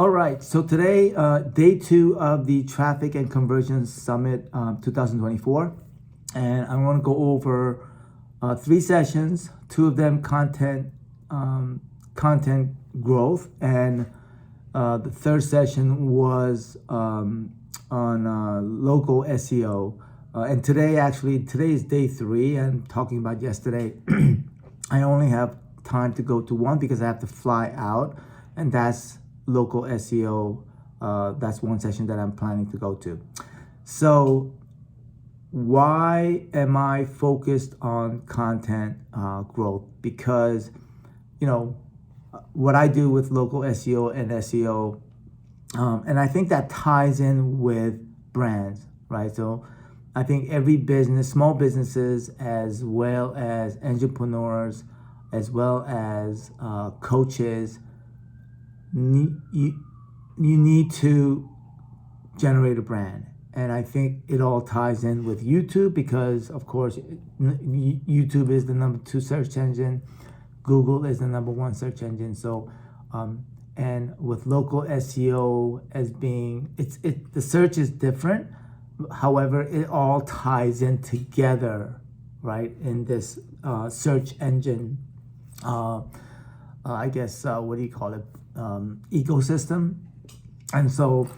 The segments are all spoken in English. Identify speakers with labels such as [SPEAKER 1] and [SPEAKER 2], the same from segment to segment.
[SPEAKER 1] All right, so today, day 2 of the Traffic and Conversion Summit 2024. And I'm going to go over 3 sessions, 2 of them content growth, and the third session was on local SEO. And today is day 3. I'm talking about yesterday. I only have time to go to 1 because I have to fly out, and that's local SEO. That's one session that I'm planning to go to. So why am I focused on content growth? Because, what I do with local SEO and SEO, and I think that ties in with brands, right? So I think every business, small businesses, as well as entrepreneurs, as well as coaches, you need to generate a brand. And I think it all ties in with YouTube because, of course, YouTube is the number 2 search engine. Google is the number 1 search engine. So, and with local SEO as being, the search is different. However, it all ties in together, right, in this search engine, I guess, what do you call it? Ecosystem. And so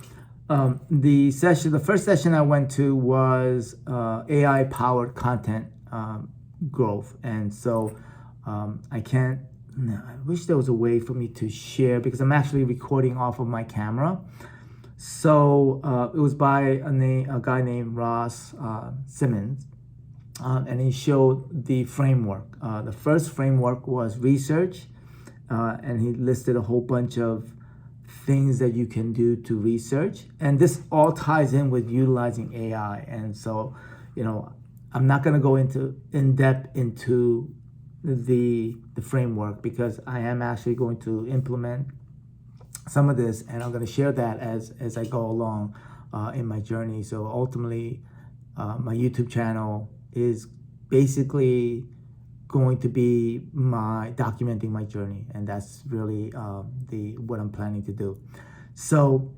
[SPEAKER 1] the first session I went to was AI powered content growth. And so I wish there was a way for me to share because I'm actually recording off of my camera. So it was by a guy named 𝗨𝗱𝗁𝗁, and he showed the framework. The first framework was research. And he listed a whole bunch of things that you can do to research. And this all ties in with utilizing AI. And so, I'm not going to go in depth into the framework because I am actually going to implement some of this, and I'm going to share that as I go along in my journey. So ultimately, my YouTube channel is basically going to be documenting my journey, and that's really what I'm planning to do. So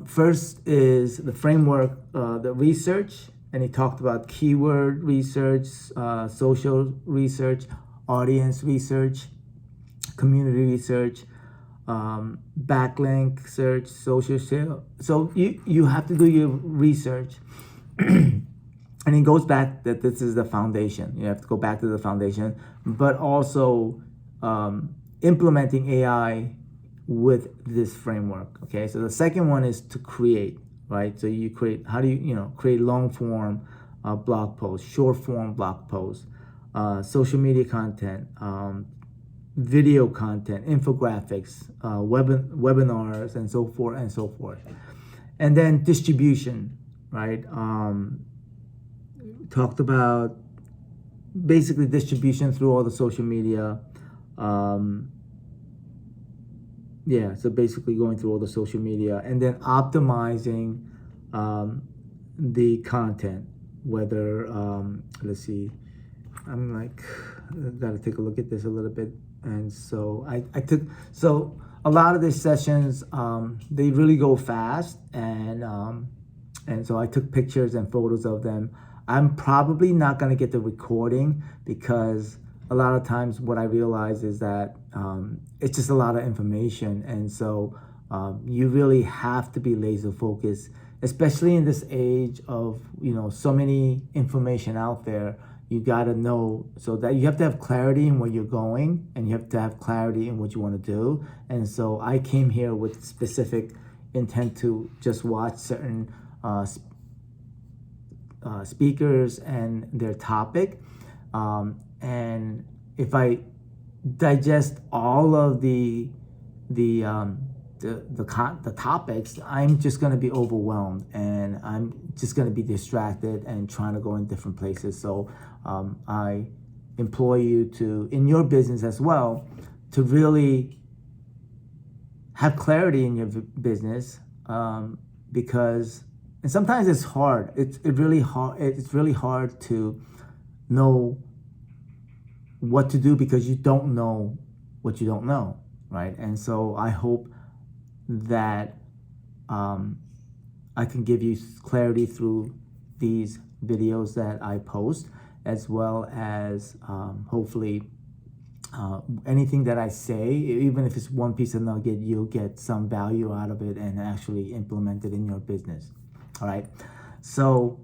[SPEAKER 1] first is the framework, the research, and he talked about keyword research, social research, audience research, community research, backlink search, social sale. So you have to do your research. And it goes back that this is the foundation. You have to go back to the foundation, but also implementing AI with this framework. Okay, so the second one is to create, right? So you create, how do you create long form blog posts, short form blog posts, social media content, video content, infographics, webinars, and so forth and so forth. And then distribution, right? Talked about basically distribution through all the social media. So basically going through all the social media and then optimizing the content, whether, let's see, got to take a look at this a little bit. And so so a lot of these sessions, they really go fast. And so I took pictures and photos of them. I'm probably not going to get the recording because a lot of times what I realize is that it's just a lot of information. And so you really have to be laser focused, especially in this age of, so many information out there. You got to know, so that you have to have clarity in where you're going and you have to have clarity in what you want to do. And so I came here with specific intent to just watch certain speakers and their topic, and if I digest all of the topics, I'm just going to be overwhelmed and I'm just going to be distracted and trying to go in different places. So I implore you to, in your business as well, to really have clarity in your business, because, and sometimes it's hard. It's really hard to know what to do because you don't know what you don't know, right? And so I hope that I can give you clarity through these videos that I post, as well as hopefully anything that I say, even if it's one piece of nugget, you'll get some value out of it and actually implement it in your business. All right. So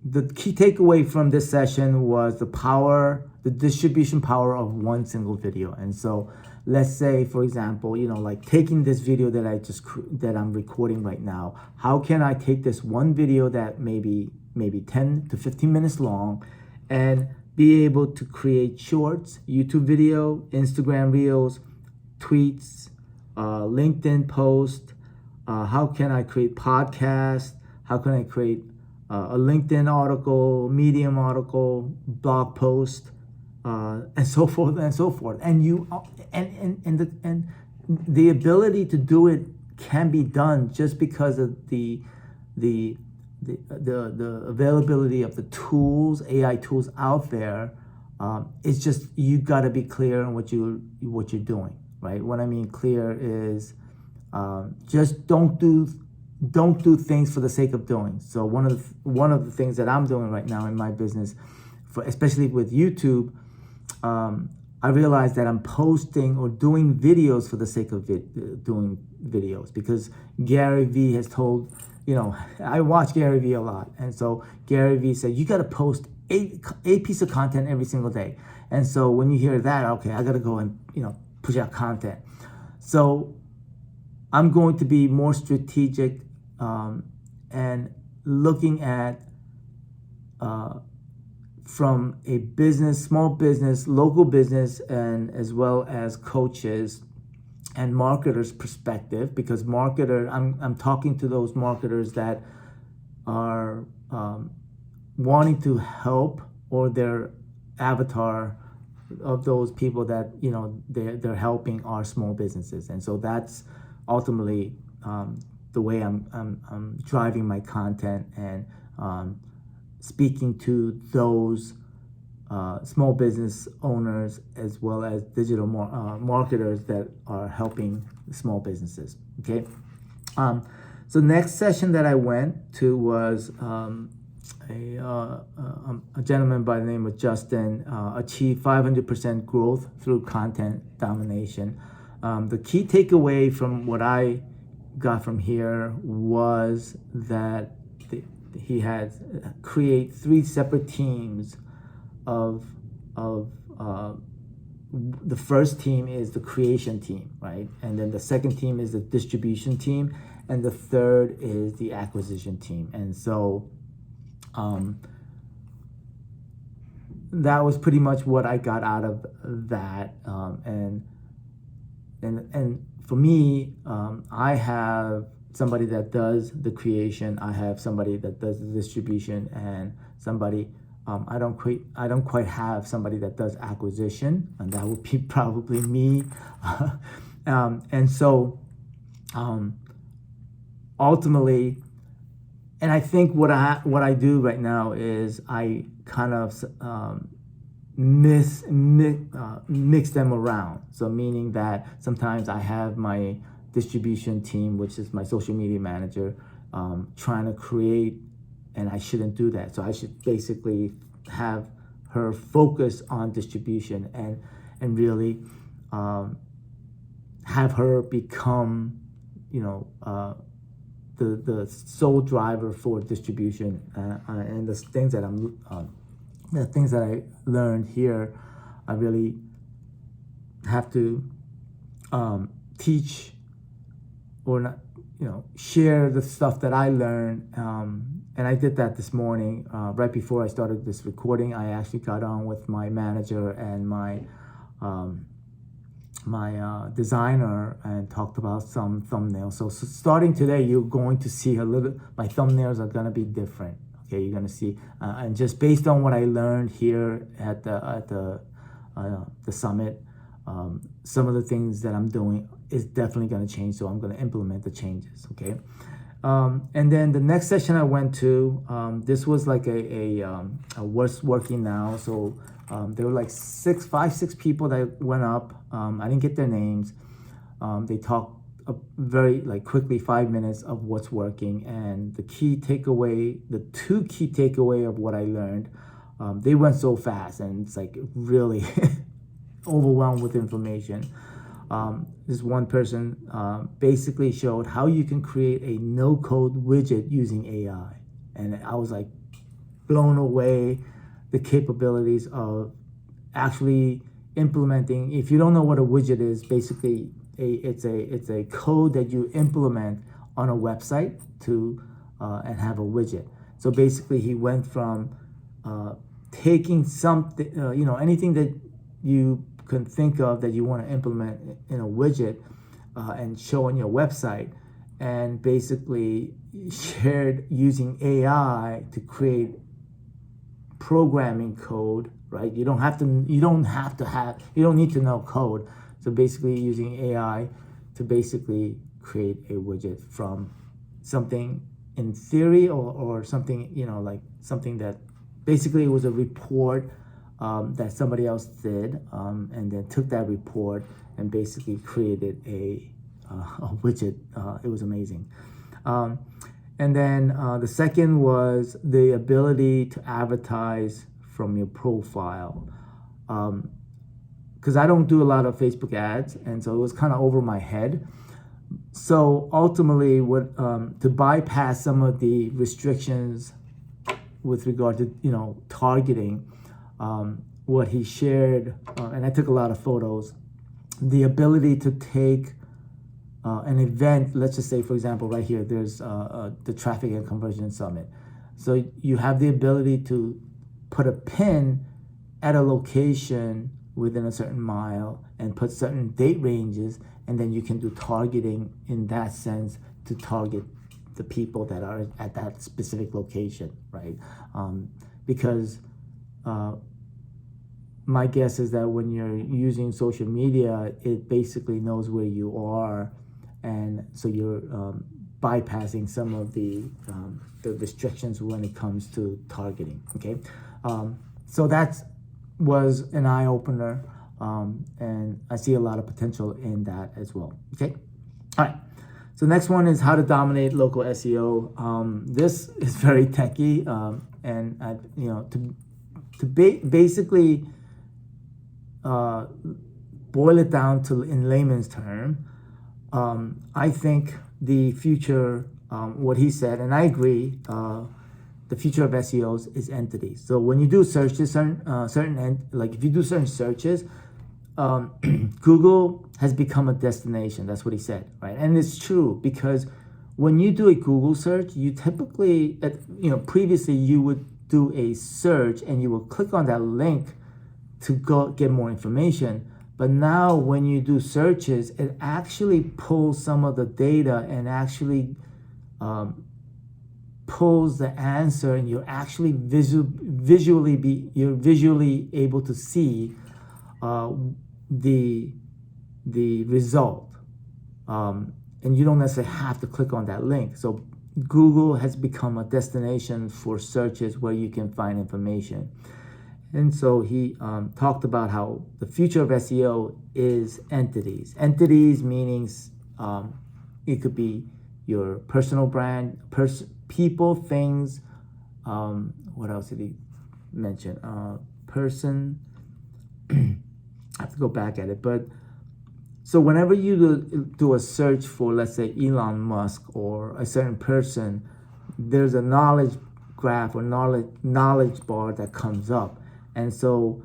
[SPEAKER 1] the key takeaway from this session was the distribution power of one single video. And so let's say, for example, like taking this video that I'm recording right now, how can I take this one video that maybe 10 to 15 minutes long and be able to create shorts, YouTube video, Instagram reels, tweets, LinkedIn post, how can I create podcasts, how can I create a LinkedIn article, Medium article, blog post, and so forth and so forth. And the ability to do it can be done just because of the availability of the tools, AI tools out there. It's just, you got to be clear on what you're doing, right? What I mean clear is just don't do things for the sake of doing. So one of the things that I'm doing right now in my business, especially with YouTube, I realize that I'm posting or doing videos for the sake of doing videos, because Gary Vee has told, I watch Gary Vee a lot. And so Gary Vee said, you got to post a piece of content every single day. And so when you hear that, okay, I got to go and, push out content. So I'm going to be more strategic and looking at from a business, small business, local business, and as well as coaches and marketers' perspective, because I'm talking to those marketers that are wanting to help, or their avatar of those people that they're helping are small businesses. And so that's ultimately the way I'm driving my content and speaking to those small business owners, as well as digital marketers that are helping small businesses. Okay. So next session that I went to was a gentleman by the name of Justin, achieve 500% growth through content domination. The key takeaway from what I got from here was that he had create 3 separate teams of the first team is the creation team, right? And then the second team is the distribution team, and the third is the acquisition team. And so that was pretty much what I got out of that. And for me, I have somebody that does the creation, I have somebody that does the distribution, and somebody I don't quite have somebody that does acquisition, and that would be probably me. And so ultimately, and I think what I do right now is I kind of mix them around. So meaning that sometimes I have my distribution team, which is my social media manager, trying to create, and I shouldn't do that. So I should basically have her focus on distribution and really have her become, the sole driver for distribution. And the things that I learned here, I really have to teach, or not, share the stuff that I learned. And I did that this morning, right before I started this recording. I actually got on with my manager and my designer and talked about some thumbnails. So starting today, you're going to see my thumbnails are gonna be different. Okay, you're gonna see, and just based on what I learned here at the summit, some of the things that I'm doing is definitely gonna change. So I'm gonna implement the changes. Okay. And then the next session I went to, this was like a What's Working Now. So there were like 6 people that went up. I didn't get their names. They talked a very quickly 5 minutes of what's working and the two key takeaway of what I learned. They went so fast and it's really overwhelmed with information. This one person basically showed how you can create a no-code widget using AI, and I was blown away the capabilities of actually implementing. If you don't know what a widget is, basically it's a code that you implement on a website to and have a widget. So basically he went from taking something, anything that you can think of that you want to implement in a widget and show on your website, and basically shared using AI to create programming code, right? You don't need to know code. So basically using AI to basically create a widget from something in theory or something, something that basically it was a report that somebody else did, and then took that report and basically created a widget. It was amazing. And then the second was the ability to advertise from your profile. Because I don't do a lot of Facebook ads, and so it was kind of over my head. So ultimately, to bypass some of the restrictions with regard to targeting, what he shared, and I took a lot of photos, the ability to take an event, let's just say, for example, right here, there's the Traffic and Conversion Summit. So you have the ability to put a pin at a location within a certain mile and put certain date ranges, and then you can do targeting in that sense to target the people that are at that specific location, right? Because my guess is that when you're using social media, it basically knows where you are, and so you're bypassing some of the restrictions when it comes to targeting. Okay, so that was an eye-opener, and I see a lot of potential in that as well. Okay, all right. So next one is how to dominate local SEO. This is very techy, and basically boil it down to in layman's term. I think the future, what he said, and I agree, the future of SEOs is entities. So when you do searches, if you do certain searches, Google has become a destination. That's what he said, right? And it's true, because when you do a Google search, you typically, previously you would do a search and you will click on that link to go get more information. But now when you do searches, it actually pulls some of the data and actually pulls the answer, and you're actually visually able to see the result, and you don't necessarily have to click on that link. So Google has become a destination for searches where you can find information. And so he talked about how the future of SEO is entities. Entities meaning it could be your personal brand, people, things. What else did he mention? Person. I have to go back at it. But so whenever you do a search for, let's say, Elon Musk or a certain person, there's a knowledge graph or knowledge bar that comes up. And so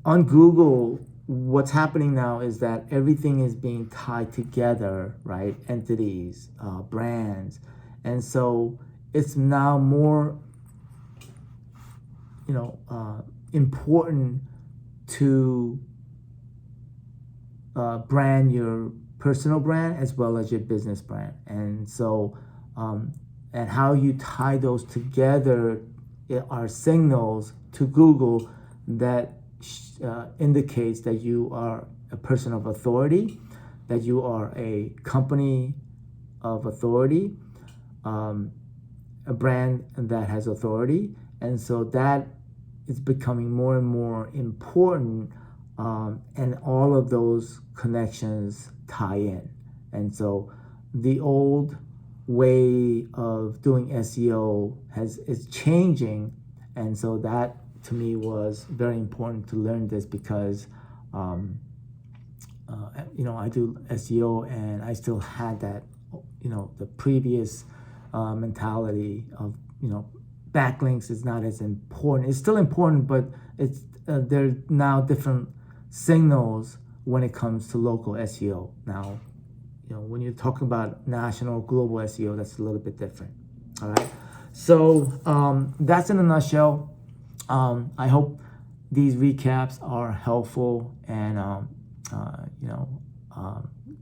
[SPEAKER 1] on Google, what's happening now is that everything is being tied together, right? Entities, brands. And so it's now more, important to brand your personal brand as well as your business brand. And so, and how you tie those together are signals to Google that indicates that you are a person of authority, that you are a company of authority, a brand that has authority. And so that is becoming more and more important, and all of those connections tie in. And so the old way of doing SEO is changing, and so that to me was very important to learn this, because I do SEO and I still had that, the previous mentality of, backlinks is not as important. It's still important, but it's there's now different signals when it comes to local SEO. Now, when you're talking about national, global SEO, that's a little bit different. All right. So that's in a nutshell. I hope these recaps are helpful. And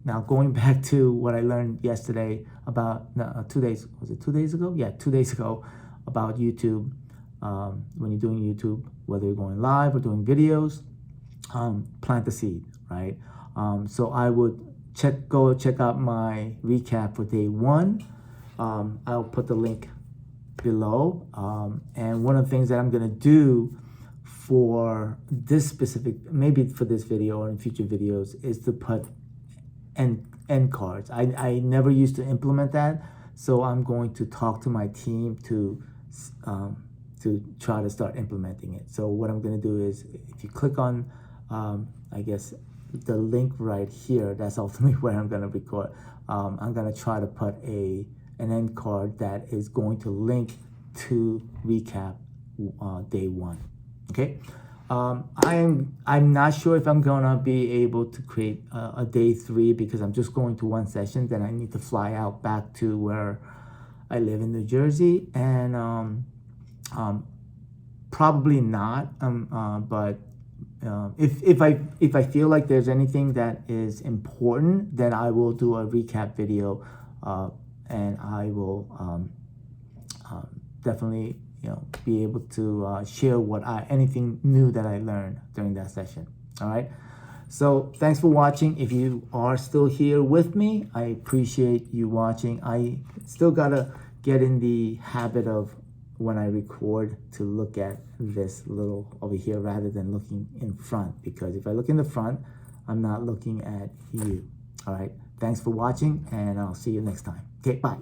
[SPEAKER 1] now going back to what I learned yesterday about 2 days. Was it 2 days ago? Yeah, 2 days ago, about YouTube. When you're doing YouTube, whether you're going live or doing videos, plant the seed, right? So I would go check out my recap for day 1. I'll put the link below. And one of the things that I'm gonna do for this specific, maybe for this video or in future videos, is to put end cards. I never used to implement that, so I'm going to talk to my team to try to start implementing it. So what I'm going to do is, if you click on, I guess, the link right here, that's ultimately where I'm going to record. I'm going to try to put an end card that is going to link to recap day 1. Okay. I'm not sure if I'm gonna be able to create a day 3, because I'm just going to one session. Then I need to fly out back to where I live in New Jersey, and probably not. But if I feel like there's anything that is important, then I will do a recap video, and I will definitely be able to share anything new that I learned during that session. All right. So thanks for watching. If you are still here with me, I appreciate you watching. I still gotta get in the habit of, when I record, to look at this little over here rather than looking in front, because if I look in the front, I'm not looking at you. All right. Thanks for watching, and I'll see you next time. Okay, bye.